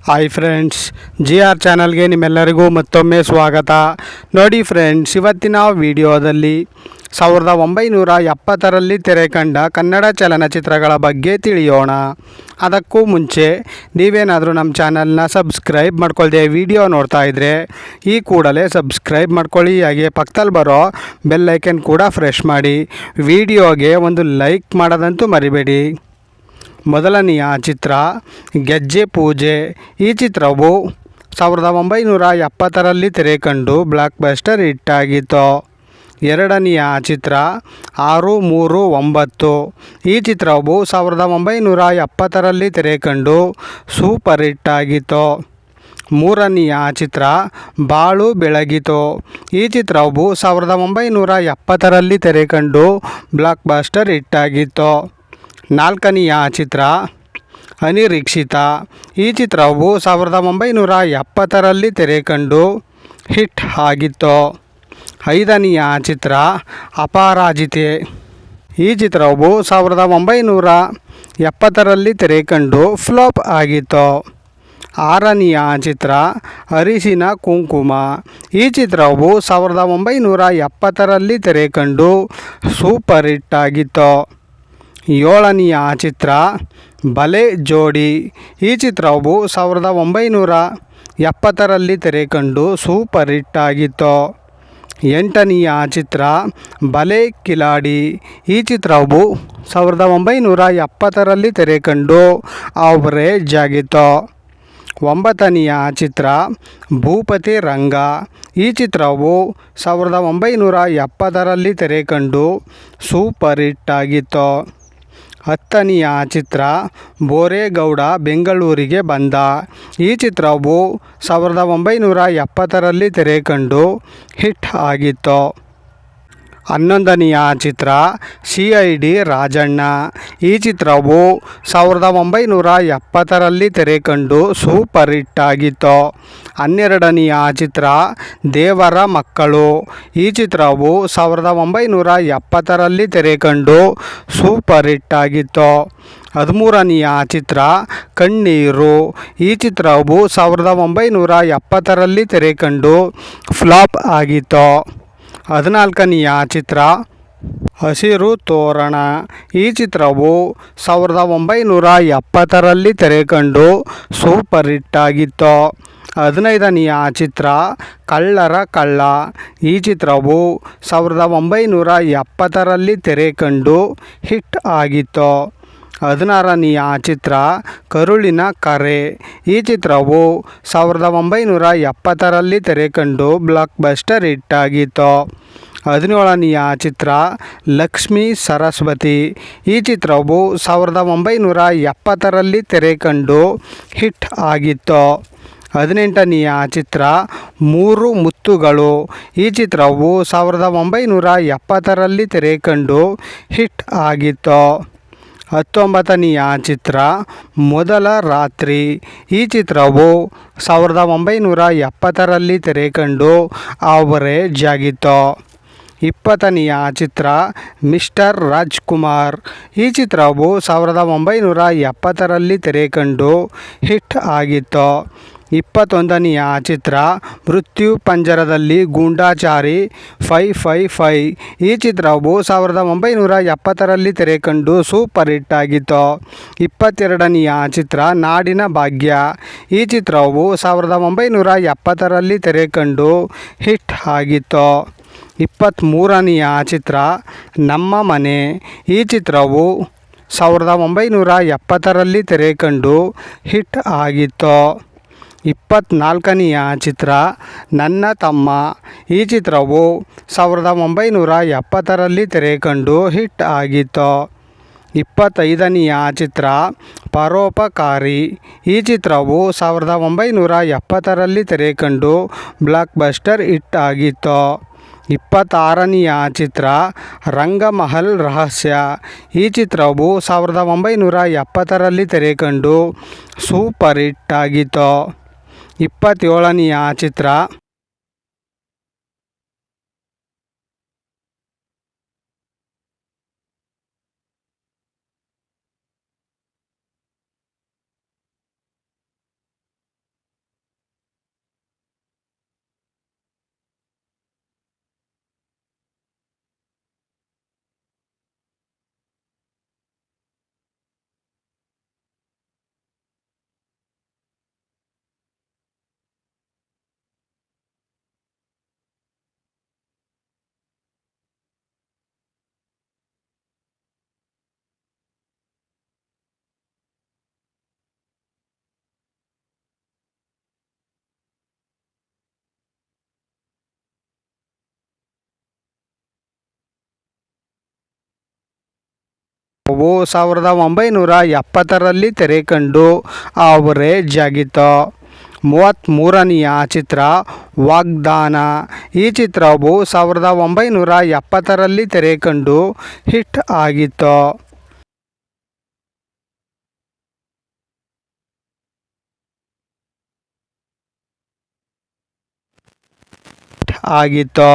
Hi friends, G R ಚಾನಲ್ಗೆ ನಿಮ್ಮೆಲ್ಲರಿಗೂ ಮತ್ತೊಮ್ಮೆ ಸ್ವಾಗತ. ನೋಡಿ ಫ್ರೆಂಡ್ಸ್, ಇವತ್ತಿನ ವಿಡಿಯೋದಲ್ಲಿ 1970ರಲ್ಲಿ ತೆರೆ ಕಂಡ ಕನ್ನಡ ಚಲನಚಿತ್ರಗಳ ಬಗ್ಗೆ ತಿಳಿಯೋಣ. ಅದಕ್ಕೂ ಮುಂಚೆ ನೀವೇನಾದರೂ ನಮ್ಮ ಚಾನಲ್ನ ಸಬ್ಸ್ಕ್ರೈಬ್ ಮಾಡ್ಕೊಳ್ದೆ ವಿಡಿಯೋ ನೋಡ್ತಾ ಇದ್ದರೆ ಈ ಕೂಡಲೇ ಸಬ್ಸ್ಕ್ರೈಬ್ ಮಾಡ್ಕೊಳ್ಳಿ. ಹಾಗೆ ಪಕ್ಕದಲ್ಲಿ ಬರೋ ಬೆಲ್ಲೈಕನ್ ಕೂಡ ಫ್ರೆಶ್ ಮಾಡಿ. ವಿಡಿಯೋಗೆ ಒಂದು ಲೈಕ್ ಮಾಡೋದಂತೂ ಮರಿಬೇಡಿ. ಮೊದಲನೆಯ ಚಿತ್ರ ಗೆಜ್ಜೆ ಪೂಜೆ. ಈ ಚಿತ್ರವು 1970ರಲ್ಲಿ ತೆರೆ ಕಂಡು ಬ್ಲಾಕ್ ಬಸ್ಟರ್ ಹಿಟ್ ಆಗಿತ್ತು. ಎರಡನೆಯ ಚಿತ್ರ 639. ಈ ಚಿತ್ರವು 1970ರಲ್ಲಿ ತೆರೆ ಕಂಡು ಸೂಪರ್ ಹಿಟ್ ಆಗಿತ್ತು. ಮೂರನೆಯ ಚಿತ್ರ ಬಾಳು ಬೆಳಗಿತು. ಈ ಚಿತ್ರವು 1970ರಲ್ಲಿ ತೆರೆ ಕಂಡು ಬ್ಲಾಕ್ ಬಸ್ಟರ್ ಹಿಟ್ ಆಗಿತ್ತು. ನಾಲ್ಕನೆಯ ಚಿತ್ರ ಅನಿರೀಕ್ಷಿತ. ಈ ಚಿತ್ರವು 1970ರಲ್ಲಿ ತೆರೆ ಕಂಡು ಹಿಟ್ ಆಗಿತ್ತು. ಐದನೆಯ ಚಿತ್ರ ಅಪರಾಜಿತೆ. ಈ ಚಿತ್ರವು 1970ರಲ್ಲಿ ತೆರೆ ಕಂಡು ಫ್ಲಾಪ್ ಆಗಿತ್ತು. ಆರನೆಯ ಚಿತ್ರ ಅರಿಶಿನ ಕುಂಕುಮ. ಈ ಚಿತ್ರವು 1970ರಲ್ಲಿ ತೆರೆ ಕಂಡು ಸೂಪರ್ ಹಿಟ್ ಆಗಿತ್ತು. ಏಳನೆಯ ಚಿತ್ರ ಬಲೆ ಜೋಡಿ. ಈ ಚಿತ್ರವು 1970ರಲ್ಲಿ ತೆರೆ ಕಂಡು ಸೂಪರ್ ಹಿಟ್ ಆಗಿತ್ತು. ಎಂಟನೆಯ ಚಿತ್ರ ಬಲೆ ಕಿಲಾಡಿ. ಈ ಚಿತ್ರವು 1970ರಲ್ಲಿ ತೆರೆ ಕಂಡು ಆವರೇಜ್ ಆಗಿತ್ತು. ಒಂಬತ್ತನೆಯ ಚಿತ್ರ ಭೂಪತಿ ರಂಗ. ಈ ಚಿತ್ರವು 1970ರಲ್ಲಿ ತೆರೆ ಕಂಡು ಸೂಪರ್ ಹಿಟ್ ಆಗಿತ್ತು. ಹತ್ತನೆಯ ಚಿತ್ರ ಬೋರೇಗೌಡ ಬೆಂಗಳೂರಿಗೆ ಬಂದ. ಈ ಚಿತ್ರವು 1970ರಲ್ಲಿ ತೆರೆ ಕಂಡು ಹಿಟ್ ಆಗಿತ್ತು. ಹನ್ನೊಂದನೆಯ ಚಿತ್ರ CID ರಾಜಣ್ಣ. ಈ ಚಿತ್ರವು 1970ರಲ್ಲಿ ತೆರೆ ಕಂಡು ಸೂಪರ್ ಹಿಟ್ ಆಗಿತ್ತು. ಹನ್ನೆರಡನೆಯ ಚಿತ್ರ ದೇವರ ಮಕ್ಕಳು. ಈ ಚಿತ್ರವು 1970ರಲ್ಲಿ ತೆರೆ ಕಂಡು ಸೂಪರ್ ಹಿಟ್ ಆಗಿತ್ತು. ಹದಿಮೂರನೆಯ ಚಿತ್ರ ಕಣ್ಣೀರು. ಈ ಚಿತ್ರವು 1970ರಲ್ಲಿ ತೆರೆ ಕಂಡು ಫ್ಲಾಪ್ ಆಗಿತ್ತು. ಹದಿನಾಲ್ಕನೆಯ ಚಿತ್ರ ಹಸಿರು ತೋರಣ. ಈ ಚಿತ್ರವು 1970ರಲ್ಲಿ ತೆರೆ ಕಂಡು ಸೂಪರ್ ಹಿಟ್ ಆಗಿತ್ತು. ಹದಿನೈದನೆಯ ಚಿತ್ರ ಕಳ್ಳರ ಕಳ್ಳ. ಈ ಚಿತ್ರವು 1970ರಲ್ಲಿ ತೆರೆ ಕಂಡು ಹಿಟ್ ಆಗಿತ್ತು. ಹದಿನಾರನೆಯ ಚಿತ್ರ ಕರುಳಿನ ಕರೆ. ಈ ಚಿತ್ರವು 1970ರಲ್ಲಿ ತೆರೆ ಕಂಡು ಬ್ಲಾಕ್ ಬಸ್ಟರ್ ಹಿಟ್ ಆಗಿತ್ತು. ಹದಿನೇಳನೆಯ ಚಿತ್ರ ಲಕ್ಷ್ಮೀ ಸರಸ್ವತಿ. ಈ ಚಿತ್ರವು 1970ರಲ್ಲಿ ತೆರೆ ಕಂಡು ಹಿಟ್ ಆಗಿತ್ತು. ಹದಿನೆಂಟನೆಯ ಚಿತ್ರ ಮೂರು ಮುತ್ತುಗಳು. ಈ ಚಿತ್ರವು 1970ರಲ್ಲಿ ತೆರೆ ಕಂಡು ಹಿಟ್ ಆಗಿತ್ತು. ಹತ್ತೊಂಬತ್ತನೆಯ ಚಿತ್ರ ಮೊದಲ ರಾತ್ರಿ. ಈ ಚಿತ್ರವು 1970ರಲ್ಲಿ ತೆರೆ ಕಂಡು ಆವರೇಜ್ ಆಗಿತ್ತು. ಇಪ್ಪತ್ತನೆಯ ಚಿತ್ರ ಮಿಸ್ಟರ್ ರಾಜ್ಕುಮಾರ್. ಈ ಚಿತ್ರವು 1970ರಲ್ಲಿ ತೆರೆ ಕಂಡು ಹಿಟ್ ಆಗಿತ್ತು. ಇಪ್ಪತ್ತೊಂದನೆಯ ಚಿತ್ರ ಮೃತ್ಯು ಪಂಜರದಲ್ಲಿ ಗೂಂಡಾಚಾರಿ 555. ಈ ಚಿತ್ರವು 1970ರಲ್ಲಿ ತೆರೆ ಕಂಡು ಸೂಪರ್ ಹಿಟ್ ಆಗಿತ್ತು. ಇಪ್ಪತ್ತೆರಡನೆಯ ಚಿತ್ರ ನಾಡಿನ ಭಾಗ್ಯ. ಈ ಚಿತ್ರವು 1970ರಲ್ಲಿ ತೆರೆ ಕಂಡು ಹಿಟ್ ಆಗಿತ್ತು. ಇಪ್ಪತ್ತ್ಮೂರನೆಯ ಚಿತ್ರ ನಮ್ಮ ಮನೆ. ಈ ಚಿತ್ರವು 1970ರಲ್ಲಿ ತೆರೆ ಕಂಡು ಹಿಟ್ ಆಗಿತ್ತು. ಇಪ್ಪತ್ತ್ನಾಲ್ಕನೆಯ ಚಿತ್ರ ನನ್ನ ತಮ್ಮ. ಈ ಚಿತ್ರವು 1970ರಲ್ಲಿ ತೆರೆ ಕಂಡು ಹಿಟ್ ಆಗಿತ್ತು. ಇಪ್ಪತ್ತೈದನೆಯ ಚಿತ್ರ ಪರೋಪಕಾರಿ. ಈ ಚಿತ್ರವು 1970ರಲ್ಲಿ ತೆರೆ ಕಂಡು ಬ್ಲಾಕ್ ಬಸ್ಟರ್ ಹಿಟ್ ಆಗಿತ್ತು. ಇಪ್ಪತ್ತಾರನೆಯ ಚಿತ್ರ ರಂಗಮಹಲ್ ರಹಸ್ಯ. ಈ ಚಿತ್ರವು 1970ರಲ್ಲಿ ತೆರೆ ಕಂಡು ಸೂಪರ್ ಹಿಟ್ ಆಗಿತ್ತು. ಇಪ್ಪತ್ತೇಳನೆಯ ಚಿತ್ರ 1970ರಲ್ಲಿ ತೆರೆ ಕಂಡು ಆವರೇಜ್ ಆಗಿತ್ತು. 33ನೆಯ ಚಿತ್ರ ವಾಗ್ದಾನ. ಈ ಚಿತ್ರವು 1970ರಲ್ಲಿ ತೆರೆ ಕಂಡು ಹಿಟ್ ಆಗಿತ್ತು.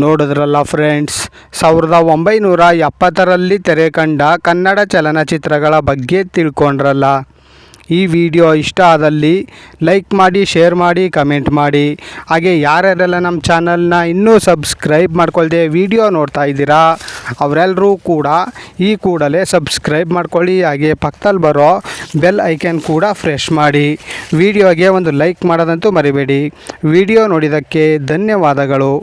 ನೋಡಿದ್ರಲ್ಲ ಫ್ರೆಂಡ್ಸ್, 1970ರಲ್ಲಿ ತೆರೆ ಕಂಡ ಕನ್ನಡ ಚಲನಚಿತ್ರಗಳ ಬಗ್ಗೆ ತಿಳ್ಕೊಂಡ್ರಲ್ಲ. ಈ ವಿಡಿಯೋ ಇಷ್ಟ ಆದಲ್ಲಿ ಲೈಕ್ ಮಾಡಿ, ಶೇರ್ ಮಾಡಿ, ಕಮೆಂಟ್ ಮಾಡಿ. ಹಾಗೆ ಯಾರ್ಯಾರೆಲ್ಲ ನಮ್ಮ ಚಾನಲ್ನ ಇನ್ನೂ ಸಬ್ಸ್ಕ್ರೈಬ್ ಮಾಡ್ಕೊಳ್ದೆ ವಿಡಿಯೋ ನೋಡ್ತಾ ಇದ್ದೀರಾ ಅವರೆಲ್ಲರೂ ಕೂಡ ಈ ಕೂಡಲೇ ಸಬ್ಸ್ಕ್ರೈಬ್ ಮಾಡ್ಕೊಳ್ಳಿ. ಹಾಗೆ ಪಕ್ಕದಲ್ಲಿ ಬರೋ ಬೆಲ್ ಐಕನ್ ಕೂಡ ಪ್ರೆಸ್ ಮಾಡಿ. ವಿಡಿಯೋಗೆ ಒಂದು ಲೈಕ್ ಮಾಡೋದಂತೂ ಮರಿಬೇಡಿ. ವಿಡಿಯೋ ನೋಡಿದ್ದಕ್ಕೆ ಧನ್ಯವಾದಗಳು.